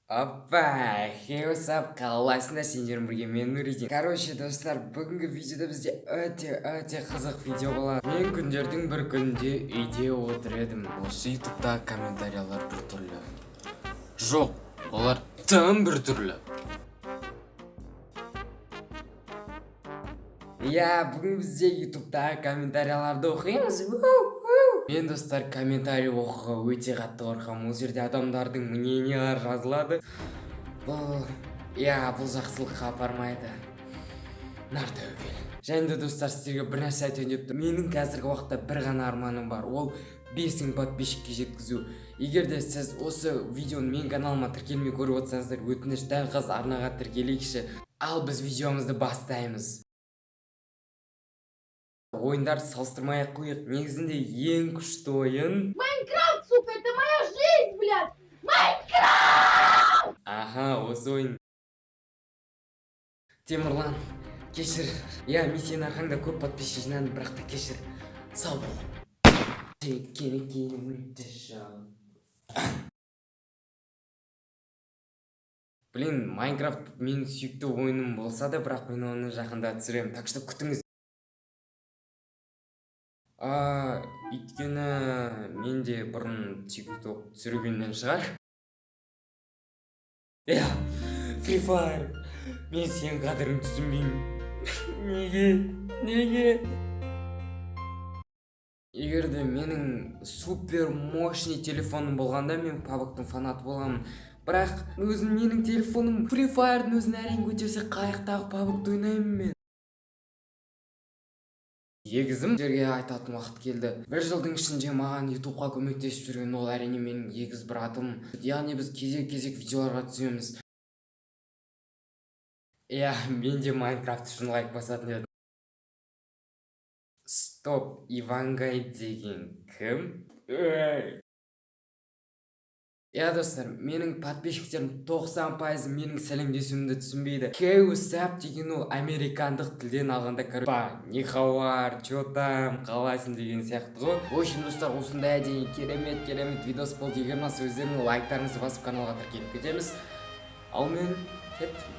Опа, хеусап қаласында сендермен бірге мен Нуридин. Короче, достар, бүгінгі видеода бізде өте қызық видео болады. Мен күндердің бір күнінде үйде отыр едім. Осы ютубта комментариялар бір түрлі. Жоқ, олар тым бір түрлі. Бүгін бізде ютубтағы комментарияларды оқимыз. Мен достар комментарий оқуға өте қатты қорқамын. Ол жерде адамдардың мнениялары жазылады. Бұл жақсылыққа апармайды. Нар тәуекел. Және де достар, сіздерге бір нәрсе айтайын деп тұрмын. Менің қазіргі уақытта бір ғана арманым бар. Ол 5000 подписчикке жеткізу. Егер де сіз осы видеоны менің каналыма тіркелмей көріп отырсаңыздар, өтініш дәл қазір арнаға тіркелейікші. Ал біз видеомызды бастаймыз. Ойындарды салыстырмай-ақ қояйық. Негізінде ең күшті ойын Майнкрафт, сука, это моя жизнь, блядь! Майнкрафт! Осы ойын. Темірлан, кешір. Мен сенің арқаңда көп подписчик жинадым, бірақ та кешір. Сау бол. Блин, Майнкрафт менің сүйікті ойыным болса да, бірақ мен оны жақында түсіремін. Так что күтіңіз. Өйткені мен де бұрын TikTok түсіргеннен шығар. Free Fire. Мен сенің қадірін түсінбеймін. Неге? Егер де менің супер мощный телефоным болғанда, мен PUBG-тың фанаты боламын. Бірақ менің телефоным Free Fire'дың өзін әрең көтерсе, қайықтағы PUBG-ды ойнаймын мен. Егізім, жерге айтатын уақыт келді. Бір жылдың ішінде маған ютубқа көмектесіп жүрген ол әрине менің егіз братым. Яғни біз кезек видеоларға түсеміз. Мен де Майнкрафт үшін лайк басатын едім. Стоп, Ивангай деген кім? Достар, менің подписчиктерім 90% менің сәлемдесуімді түсінбейді. Хеусап деген ол американдық тілден алғанда нихауар, чё там, қалайсың деген сияқты ғой. В общем, достар, осындай әдейі керемет видос болды. Егер мына өздерінің лайктарыңызды басып каналға тіркеліп кетеміз. Ал мен кеттім.